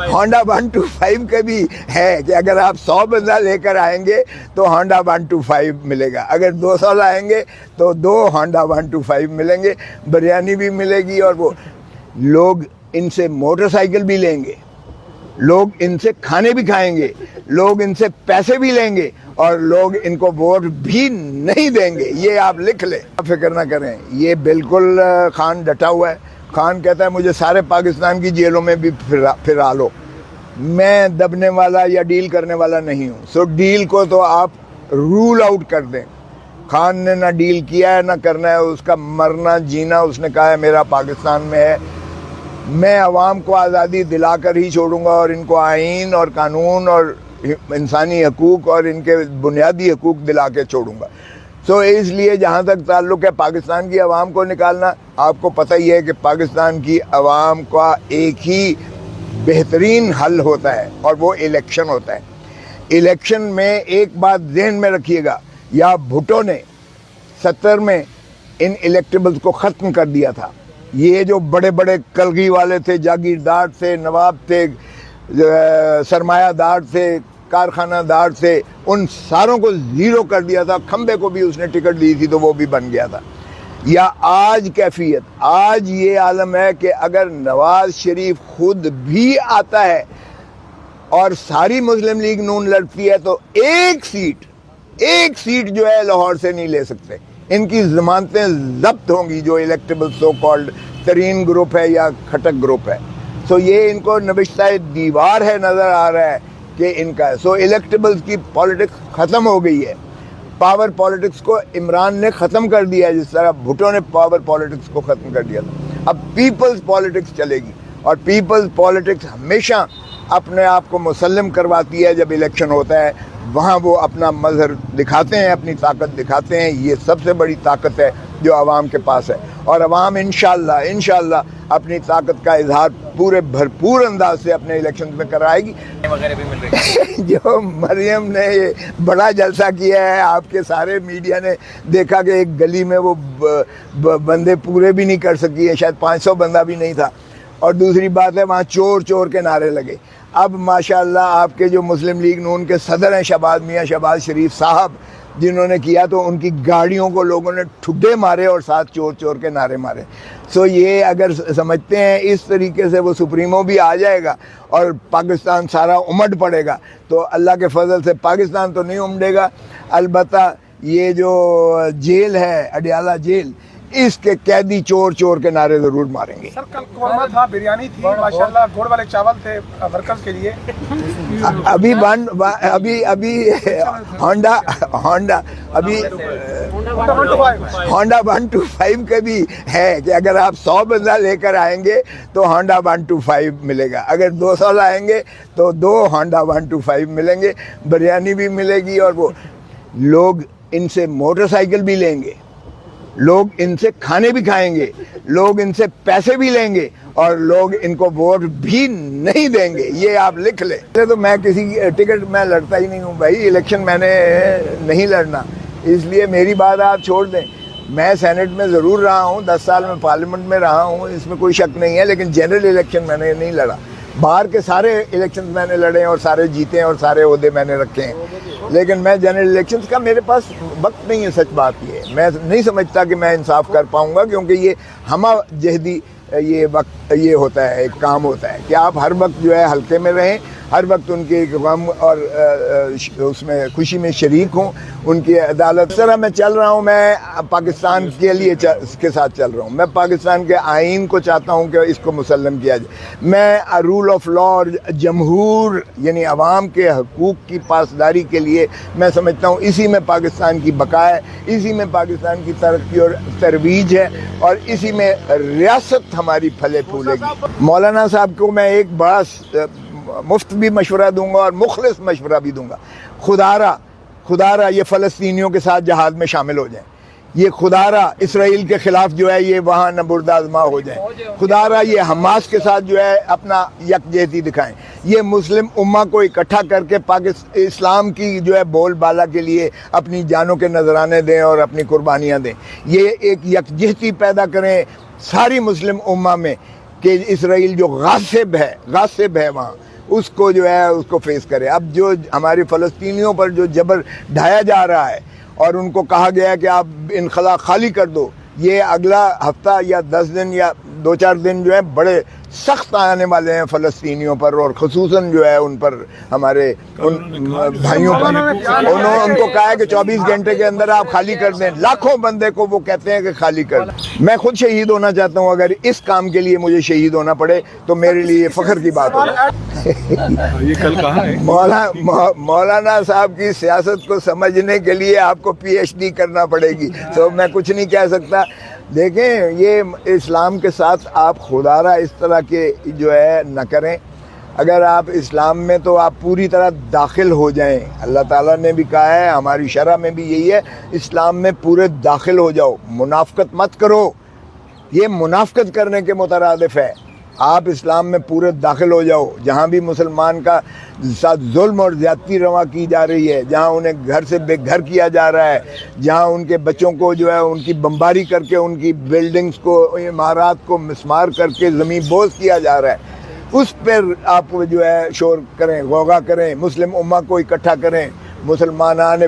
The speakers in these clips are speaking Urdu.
ہونڈا 125 کا بھی ہے کہ اگر آپ 100 بندہ لے کر آئیں گے تو ہونڈا 125 ملے گا، اگر 200 لائیں گے تو 2 ہونڈا 125 ملیں گے، بریانی بھی ملے گی، اور وہ لوگ ان سے موٹر سائیکل بھی لیں گے، لوگ ان سے کھانے بھی کھائیں گے، لوگ ان سے پیسے بھی لیں گے، اور لوگ ان کو ووٹ بھی نہیں دیں گے، یہ آپ لکھ لیں، فکر نہ کریں۔ یہ بالکل خان ڈٹا ہوا ہے۔ خان کہتا ہے مجھے سارے پاکستان کی جیلوں میں بھی پھرا لو، میں دبنے والا یا ڈیل کرنے والا نہیں ہوں، سو ڈیل کو تو آپ رول آؤٹ کر دیں۔ خان نے نہ ڈیل کیا ہے نہ کرنا ہے، اس کا مرنا جینا اس نے کہا ہے میرا پاکستان میں ہے، میں عوام کو آزادی دلا کر ہی چھوڑوں گا، اور ان کو آئین اور قانون اور انسانی حقوق اور ان کے بنیادی حقوق دلا کے چھوڑوں گا۔ سو اس لیے جہاں تک تعلق ہے پاکستان کی عوام کو نکالنا، آپ کو پتہ ہی ہے کہ پاکستان کی عوام کا ایک ہی بہترین حل ہوتا ہے، اور وہ الیکشن ہوتا ہے۔ الیکشن میں ایک بات ذہن میں رکھیے گا، یا بھٹو نے 70 میں ان الیکٹیبلز کو ختم کر دیا تھا، یہ جو بڑے بڑے کلگی والے تھے، جاگیردار تھے، نواب تھے، سرمایہ دار تھے، کارخانہ دار تھے، ان ساروں کو زیرو کر دیا تھا، کھمبے کو بھی اس نے ٹکٹ دی تھی تو وہ بھی بن گیا تھا۔ یا آج کیفیت، آج یہ عالم ہے کہ اگر نواز شریف خود بھی آتا ہے اور ساری مسلم لیگ نون لڑتی ہے تو ایک سیٹ جو ہے لاہور سے نہیں لے سکتے، ان کی ضمانتیں ضبط ہوں گی، جو الیکٹیبل سو کالڈ ترین گروپ ہے یا کھٹک گروپ ہے۔ سو یہ ان کو نبشتہ دیوار ہے، نظر آ رہا ہے کہ ان کا ہے۔ سو الیکٹیبلز کی پالیٹکس ختم ہو گئی ہے، پاور پالیٹکس کو عمران نے ختم کر دیا ہے، جس طرح بھٹو نے پاور پالیٹکس کو ختم کر دیا تھا۔ اب پیپلز پالیٹکس چلے گی، اور پیپلز پالیٹکس ہمیشہ اپنے آپ کو مسلم کرواتی ہے۔ جب الیکشن ہوتا ہے وہاں وہ اپنا مظہر دکھاتے ہیں، اپنی طاقت دکھاتے ہیں، یہ سب سے بڑی طاقت ہے جو عوام کے پاس ہے، اور عوام انشاءاللہ اپنی طاقت کا اظہار پورے بھرپور انداز سے اپنے الیکشن میں کرائے گی۔ جو مریم نے بڑا جلسہ کیا ہے، آپ کے سارے میڈیا نے دیکھا کہ ایک گلی میں وہ بندے پورے بھی نہیں کر سکی ہے، شاید 500 بندہ بھی نہیں تھا، اور دوسری بات ہے وہاں چور چور کے نعرے لگے۔ اب ماشاءاللہ آپ کے جو مسلم لیگ نون کے صدر ہیں میاں شہباز شریف صاحب، جنہوں نے کیا تو ان کی گاڑیوں کو لوگوں نے ٹھڈے مارے اور ساتھ چور چور کے نعرے مارے۔ سو یہ اگر سمجھتے ہیں اس طریقے سے وہ سپریمو بھی آ جائے گا اور پاکستان سارا امڈ پڑے گا، تو اللہ کے فضل سے پاکستان تو نہیں امڈے گا، البتہ یہ جو جیل ہے اڈیالہ جیل، اس کے قیدی چور چور کے نعرے ضرور ماریں گے۔ سر کل قورمہ تھا، بریانی تھی، ماشاءاللہ گوڑ والے چاول تھے ورکرز کے لیے۔ ابھی ہونڈا ہونڈا 125 کا بھی ہے کہ اگر آپ 100 بندہ لے کر آئیں گے تو ہونڈا 125 ملے گا، اگر 200 لائیں گے تو 2 ہونڈا 125 ملیں گے، بریانی بھی ملے گی، اور وہ لوگ ان سے موٹر سائیکل بھی لیں گے، لوگ ان سے کھانے بھی کھائیں گے، لوگ ان سے پیسے بھی لیں گے، اور لوگ ان کو ووٹ بھی نہیں دیں گے، یہ آپ لکھ لیں۔ تو میں کسی ٹکٹ میں لڑتا ہی نہیں ہوں بھائی، الیکشن میں نے نہیں لڑنا، اس لیے میری بات آپ چھوڑ دیں۔ میں سینٹ میں ضرور رہا ہوں، 10 سال میں پارلیمنٹ میں رہا ہوں، اس میں کوئی شک نہیں ہے، لیکن جنرل الیکشن میں نے نہیں لڑا۔ باہر کے سارے الیکشن میں نے لڑے ہیں اور سارے جیتے ہیں اور سارے عہدے میں نے رکھے ہیں، لیکن میں جنرل الیکشنز کا میرے پاس وقت نہیں ہے۔ سچ بات یہ ہے، میں نہیں سمجھتا کہ میں انصاف کر پاؤں گا، کیونکہ یہ ہمہ جہدی یہ وقت یہ ہوتا ہے، ایک کام ہوتا ہے کہ آپ ہر وقت جو ہے حلقے میں رہیں، ہر وقت ان کے غم اور اس میں خوشی میں شریک ہوں، ان کی عدالت۔ اس طرح میں چل رہا ہوں، میں پاکستان کے لیے کے ساتھ چل رہا ہوں، میں پاکستان کے آئین کو چاہتا ہوں کہ اس کو مسلم کیا جائے، میں رول آف لا اور جمہور یعنی عوام کے حقوق کی پاسداری کے لیے میں سمجھتا ہوں اسی میں پاکستان کی بقا ہے، اسی میں پاکستان کی ترقی اور ترویج ہے، اور اسی میں ریاست ہماری پھلے پھولے گی۔ مولانا صاحب کو میں ایک بڑا مفت بھی مشورہ دوں گا اور مخلص مشورہ بھی دوں گا، خدا را یہ فلسطینیوں کے ساتھ جہاد میں شامل ہو جائیں، یہ خدا را اسرائیل کے خلاف جو ہے یہ وہاں نبرد آزما ہو جائیں، خدا را یہ حماس کے ساتھ جو ہے اپنا یکجہتی دکھائیں، یہ مسلم امہ کو اکٹھا کر کے اسلام کی جو ہے بول بالا کے لیے اپنی جانوں کے نذرانے دیں اور اپنی قربانیاں دیں، یہ ایک یکجہتی پیدا کریں ساری مسلم امہ میں، کہ اسرائیل جو غاصب ہے وہاں، اس کو جو ہے اس کو فیس کرے۔ اب جو ہمارے فلسطینیوں پر جو جبر ڈھایا جا رہا ہے اور ان کو کہا گیا ہے کہ آپ انخلا خالی کر دو، یہ اگلا ہفتہ یا 10 دن یا 2-4 دن جو ہے بڑے سخت آنے والے ہیں فلسطینیوں پر، اور خصوصاً جو ہے ان پر، ہمارے ان بھائیوں پر۔ انہوں نے ان کو کہا ہے کہ 24 گھنٹے کے اندر آپ خالی کر دیں، لاکھوں بندے کو وہ کہتے ہیں کہ خالی کر دیں۔ میں خود شہید ہونا چاہتا ہوں، اگر اس کام کے لیے مجھے شہید ہونا پڑے تو میرے لیے فخر کی بات ہوگی۔ یہ کل کہا ہے مولانا صاحب کی سیاست کو سمجھنے کے لیے آپ کو پی ایچ ڈی کرنا پڑے گی، تو میں کچھ نہیں کہہ سکتا۔ دیکھیں، یہ اسلام کے ساتھ آپ خدا را اس طرح کے جو ہے نہ کریں۔ اگر آپ اسلام میں تو آپ پوری طرح داخل ہو جائیں، اللہ تعالیٰ نے بھی کہا ہے، ہماری شرع میں بھی یہی ہے، اسلام میں پورے داخل ہو جاؤ، منافقت مت کرو۔ یہ منافقت کرنے کے مترادف ہے۔ آپ اسلام میں پورے داخل ہو جاؤ، جہاں بھی مسلمان کا ساتھ ظلم اور زیادتی روا کی جا رہی ہے، جہاں انہیں گھر سے بے گھر کیا جا رہا ہے، جہاں ان کے بچوں کو جو ہے ان کی بمباری کر کے ان کی بلڈنگز کو، عمارات کو مسمار کر کے زمین بوز کیا جا رہا ہے، اس پر آپ جو ہے شور کریں، غوغا کریں، مسلم امہ کو اکٹھا کریں، مسلمانان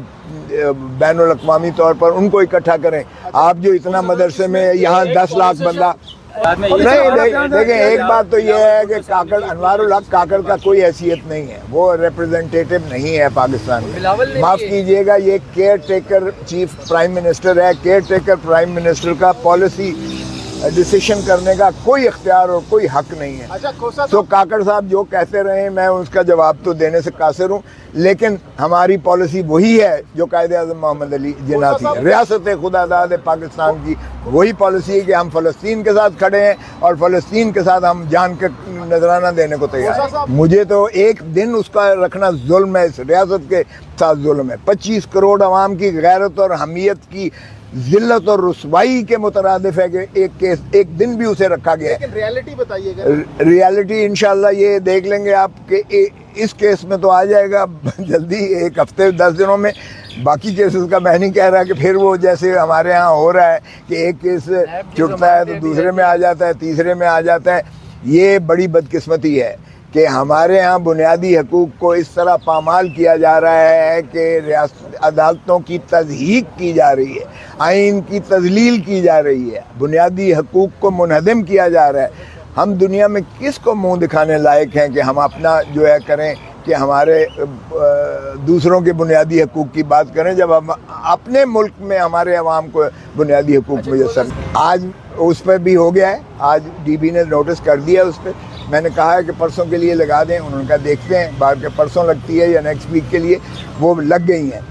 بین الاقوامی طور پر ان کو اکٹھا کریں۔ آپ جو اتنا مدرسے میں یہاں 10 لاکھ بندہ نہیں، دیکھیں ایک بات تو یہ ہے کہ کاکڑ، انوار الحق کاکڑ کا کوئی حیثیت نہیں ہے، وہ ریپرزنٹیٹیو نہیں ہے پاکستان میں۔ معاف کیجئے گا، یہ care taker chief prime minister ہے، کیئر ٹیکر پرائم منسٹر کا پالیسی ڈیسیشن کرنے کا کوئی اختیار اور کوئی حق نہیں ہے۔ تو کاکڑ صاحب جو کہتے رہے، میں اس کا جواب تو دینے سے قاصر ہوں، لیکن ہماری پالیسی وہی ہے جو قائد اعظم محمد علی جناح تھی، ریاست خدا داد پاکستان کی وہی پالیسی ہے کہ ہم فلسطین کے ساتھ کھڑے ہیں اور فلسطین کے ساتھ ہم جان کے نذرانہ دینے کو تیار ہیں۔ مجھے تو ایک دن اس کا رکھنا ظلم ہے، اس ریاست کے ساتھ ظلم ہے۔ 25 کروڑ عوام کی غیرت اور حمیت کی ذلت اور رسوائی کے مترادف ہے کہ ایک دن بھی اسے رکھا گیا ہے۔ لیکن ریالٹی بتائیے گا۔ ریالٹی انشاءاللہ یہ دیکھ لیں گے آپ کہ اس کیس میں تو آ جائے گا جلدی، 1 ہفتے 10 دنوں میں۔ باقی کیسز کا میں نہیں کہہ رہا کہ پھر وہ جیسے ہمارے ہاں ہو رہا ہے کہ ایک کیس چھٹتا ہے تو دوسرے میں آ جاتا ہے، تیسرے میں آ جاتا ہے۔ یہ بڑی بدقسمتی ہے کہ ہمارے ہاں بنیادی حقوق کو اس طرح پامال کیا جا رہا ہے کہ ریاست عدالتوں کی تضحیک کی جا رہی ہے، آئین کی تذلیل کی جا رہی ہے، بنیادی حقوق کو منہدم کیا جا رہا ہے۔ ہم دنیا میں کس کو منہ دکھانے لائق ہیں کہ ہم اپنا جو ہے کریں کہ ہمارے دوسروں کے بنیادی حقوق کی بات کریں، جب ہم اپنے ملک میں ہمارے عوام کو بنیادی حقوق میسر۔ آج اس پہ بھی ہو گیا ہے، آج ڈی بی نے نوٹس کر دیا اس پہ۔ میں نے کہا ہے کہ پرسوں کے لیے لگا دیں، انہوں نے کہا دیکھتے ہیں، بعد کے پرسوں لگتی ہے یا نیکسٹ ویک کے لیے، وہ لگ گئی ہیں۔